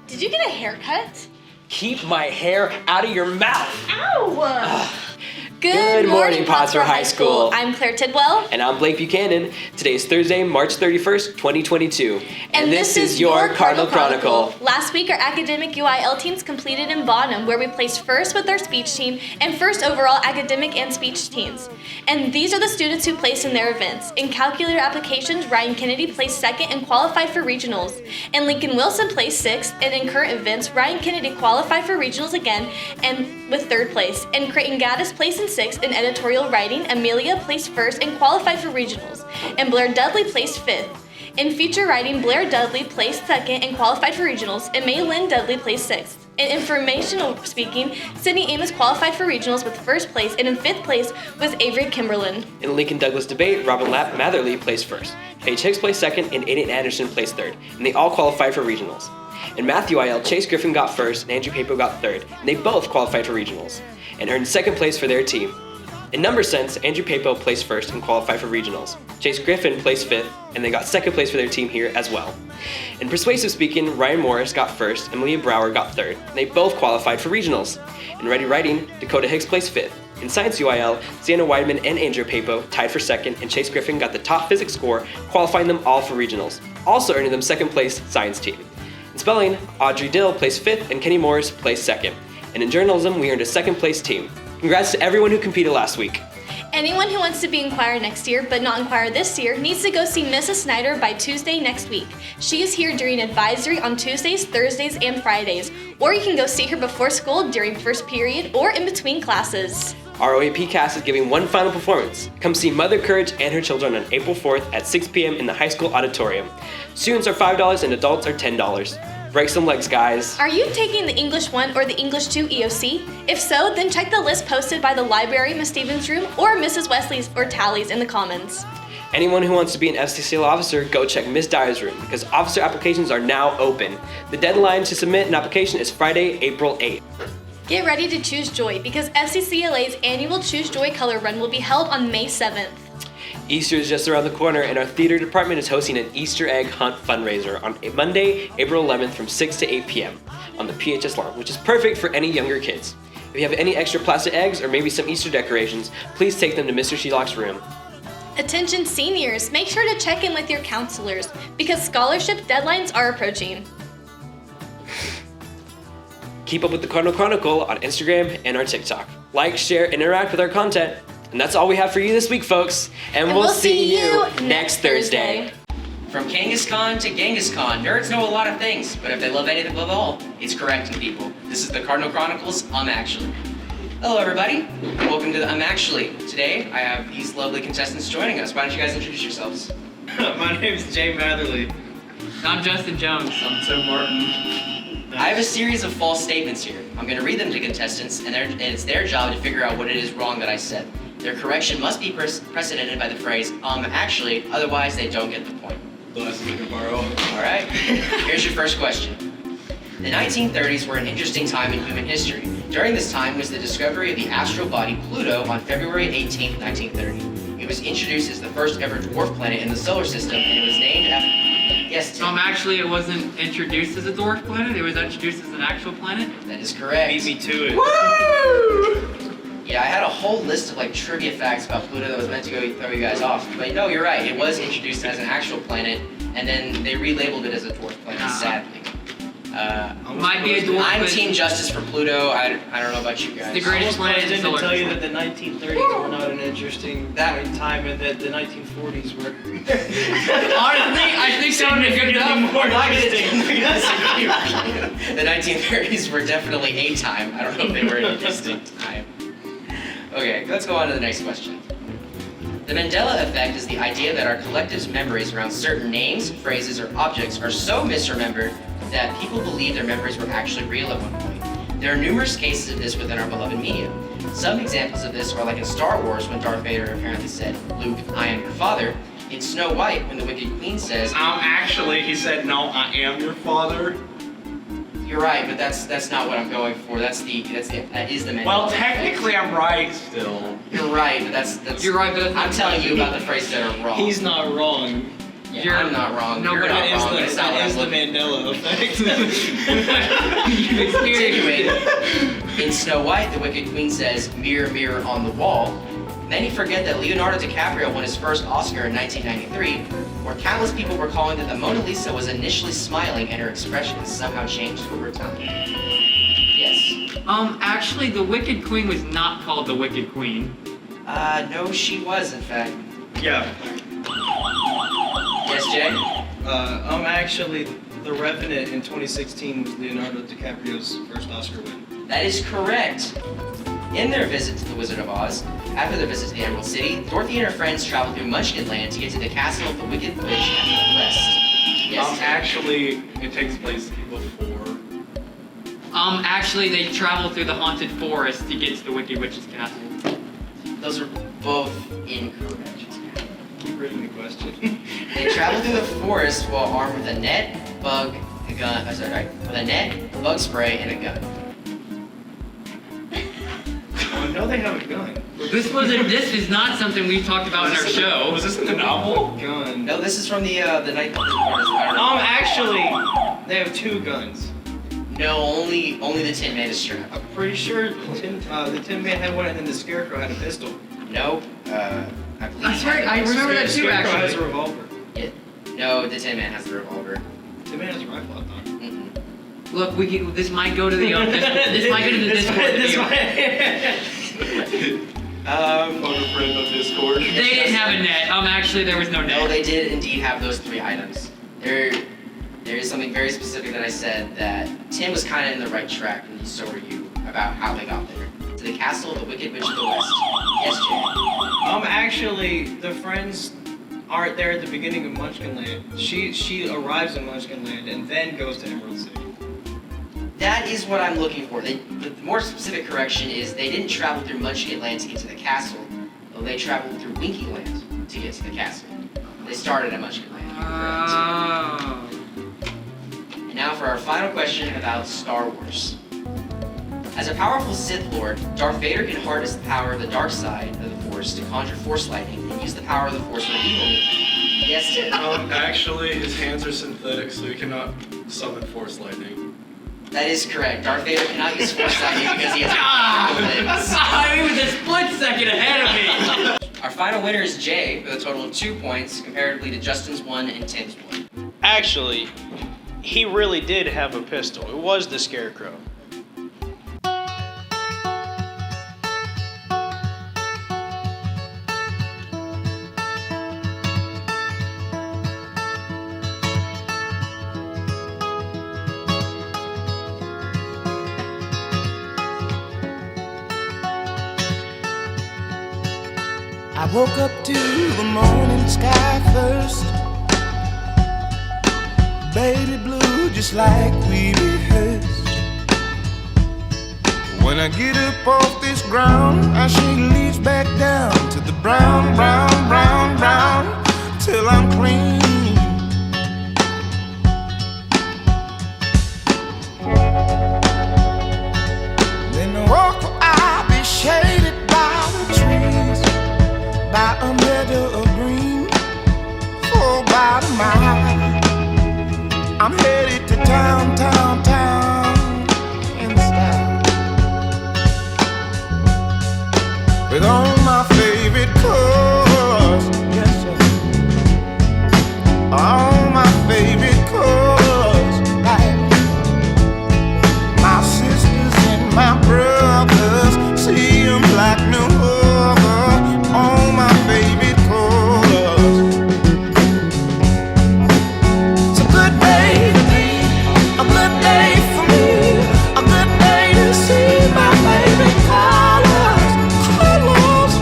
Did you get a haircut? Keep my hair out of your mouth! Ow! Good morning, Pottsboro High School. I'm Claire Tidwell. And I'm Blake Buchanan. Today is Thursday, March 31st, 2022. And this is your Cardinal Chronicle. Last week, our academic UIL teams completed in Bonham, where we placed first with our speech team and first overall academic and speech teams. And these are the students who placed in their events. In calculator applications, Ryan Kennedy placed second and qualified for regionals. And Lincoln Wilson placed sixth. And in current events, Ryan Kennedy qualified for regionals again and with third place. And Creighton Gaddis placed in sixth in editorial writing. Amelia placed first and qualified for regionals. And Blair Dudley placed fifth. In feature writing, Blair Dudley placed second and qualified for regionals, and May Lynn Dudley placed sixth. In informational speaking, Sydney Amos qualified for regionals with first place, and in fifth place was Avery Kimberlin. In the Lincoln Douglas debate, Robin Matherly placed first. Paige Hicks placed second, and Aiden Anderson placed third, and they all qualified for regionals. In Math UIL, Chase Griffin got first, and Andrew Papo got third, and they both qualified for regionals, and earned second place for their team. In number sense, Andrew Papo placed first and qualified for regionals. Chase Griffin placed fifth, and they got second place for their team here as well. In persuasive speaking, Ryan Morris got first, and Malia Brower got third, and they both qualified for regionals. In ready writing, Dakota Hicks placed fifth. In science UIL, Sienna Weidman and Andrew Papo tied for second, and Chase Griffin got the top physics score, qualifying them all for regionals, also earning them second place science team. In spelling, Audrey Dill placed fifth, and Kenny Morris placed second. And in journalism, we earned a second place team. Congrats to everyone who competed last week. Anyone who wants to be in choir next year, but not in choir this year, needs to go see Mrs. Snyder by Tuesday next week. She is here during advisory on Tuesdays, Thursdays, and Fridays. Or you can go see her before school during first period or in between classes. Our OAP cast is giving one final performance. Come see Mother Courage and her children on April 4th at 6 p.m. in the high school auditorium. Students are $5 and adults are $10. Break some legs, guys. Are you taking the English 1 or the English 2 EOC? If so, then check the list posted by the library, Miss Stevens' room, or Mrs. Wesley's or Tally's in the Commons. Anyone who wants to be an FCCL officer, go check Miss Dyer's room because officer applications are now open. The deadline to submit an application is Friday, April 8th. Get ready to choose joy because FCCLA's annual Choose Joy Color Run will be held on May 7th. Easter is just around the corner, and our theater department is hosting an Easter egg hunt fundraiser on Monday, April 11th from 6 to 8 p.m. on the PHS lawn, which is perfect for any younger kids. If you have any extra plastic eggs or maybe some Easter decorations, please take them to Mr. Shelock's room. Attention seniors, make sure to check in with your counselors because scholarship deadlines are approaching. Keep up with the Cardinal Chronicle on Instagram and our TikTok. Like, share, and interact with our content. And that's all we have for you this week, folks. And we'll see you next Thursday. From Kangaskhan to Genghis Khan, nerds know a lot of things, but if they love anything above all, it's correcting people. This is the Cardinal Chronicles, Actually. Hello, everybody. Welcome to the Actually. Today, I have these lovely contestants joining us. Why don't you guys introduce yourselves? My name's Jay Matherly. I'm Justin Jones. I'm Tim Martin. I have a series of false statements here. I'm going to read them to contestants, and it's their job to figure out what it is wrong that I said. Their correction must be precedented by the phrase, actually, otherwise they don't get the point. Bless me to borrow. Alright, here's your first question. The 1930s were an interesting time in human history. During this time was the discovery of the astral body Pluto on February 18, 1930. It was introduced as the first ever dwarf planet in the solar system, and it was named after... Yes, Tim? Actually, it wasn't introduced as a dwarf planet, it was introduced as an actual planet. That is correct. Beat me to it. Woo! Yeah, I had a whole list of trivia facts about Pluto that was meant to throw you guys off. But no, you're right. It was introduced as an actual planet, and then they relabeled it as a dwarf planet, sadly. Might be a dwarf. I'm Team Justice for Pluto. I don't know about you guys. The greatest planet in the solar tell you system. that the 1930s were not an interesting time, and that the 1940s were. Honestly, I think that would be good enough. More interesting. The 1930s were definitely a time. I don't know if they were an interesting time. Okay, let's go on to the next question. The Mandela effect is the idea that our collective memories around certain names, phrases, or objects are so misremembered that people believe their memories were actually real at one point. There are numerous cases of this within our beloved media. Some examples of this are like in Star Wars when Darth Vader apparently said, "Luke, I am your father." In Snow White when the Wicked Queen says, Actually, he said, "No, I am your father." You're right, but that's not what I'm going for. That is the Mandela. Well, technically, I'm right still. You're right, but that's. You're right, but that's not I'm telling you about the phrases that are wrong. He's not wrong. Yeah, I'm not wrong. No, You're but not it wrong. That's not what I'm the looking Mandela effect. You've Continuing, experienced in Snow White, the Wicked Queen says, "Mirror, mirror on the wall." Many forget that Leonardo DiCaprio won his first Oscar in 1993, where countless people were calling that the Mona Lisa was initially smiling and her expressions somehow changed over time. Yes. Actually, the Wicked Queen was not called the Wicked Queen. No, she was, in fact. Yeah. Yes, Jay? Actually, The Revenant in 2016 was Leonardo DiCaprio's first Oscar win. That is correct. In their visit to the Wizard of Oz, after their visit to the Emerald City, Dorothy and her friends travel through Munchkinland to get to the castle of the Wicked Witch and the West. Yes. Actually, it takes place before. Actually, they travel through the haunted forest to get to the Wicked Witch's castle. Those are both incorrect. Keep reading the question. They travel through the forest while armed with a net, bug, a gun. With a net, bug spray, and a gun. I know they have a gun. This is not something we've talked about in our show. Was this in the novel? Gun. No, this is from the night. Actually, they have two guns. No, only the Tin Man is strapped. I'm pretty sure the Tin Man had one, and then the Scarecrow had a pistol. Nope. I believe. I swear, I remember that too. Scarecrow has a Actually, revolver. No, the Tin Man has the revolver. Tin Man has a rifle, I thought. Mm-mm. look, this might go to the this might go to the Discord video. Photo friend of Discord. They didn't have a net. Actually, there was no No, net. they did indeed have those three items. There is something very specific that I said that Tim was kind of in the right track, and so were you, about how they got there. To the castle of the Wicked Witch of the West. Yes, Jay. Actually, the friends aren't there at the beginning of Munchkinland. She arrives in Munchkinland and then goes to Emerald City. That is what I'm looking for. The more specific correction is they didn't travel through Munchkinland to get to the castle, though they traveled through Winkyland to get to the castle. They started at Munchkinland. Oh. And now for our final question about Star Wars. As a powerful Sith Lord, Darth Vader can harness the power of the dark side of the Force to conjure Force lightning and use the power of the Force for evil means. Yes, Tim. Actually, his hands are synthetic, so he cannot summon Force Lightning. That is correct. Darth Vader cannot use Force lightning because he has He was a split second ahead of me. Our final winner is Jay with a total of 2 points, comparatively to Justin's 1 and Tim's 1. Actually, he really did have a pistol. It was the Scarecrow. I woke up to the morning sky first, baby blue just like we rehearsed. When I get up off this ground, I shake leaves back down to the brown, brown, brown, brown, till I'm clean. Then I walk where I'll be shaded by the trees, by a meadow of green, for about a mile. I'm headed to town, town, town, in style, with all my favorite colors, yes sir, all my favorite colors, like my sisters and my brothers, see them like no other, all my favorite colors. It's a good day to be, a good day for me, a good day to see my favorite colors, colors.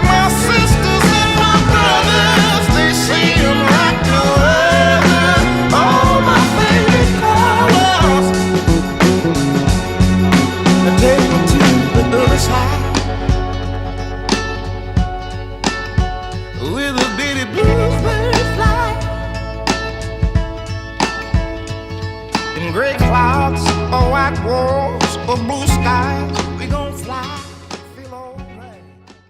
My sisters and my brothers, they see them like no other, all my favorite colors. I take me to the other side, with a bitty bluebird fly, in gray clouds or white walls or blue skies.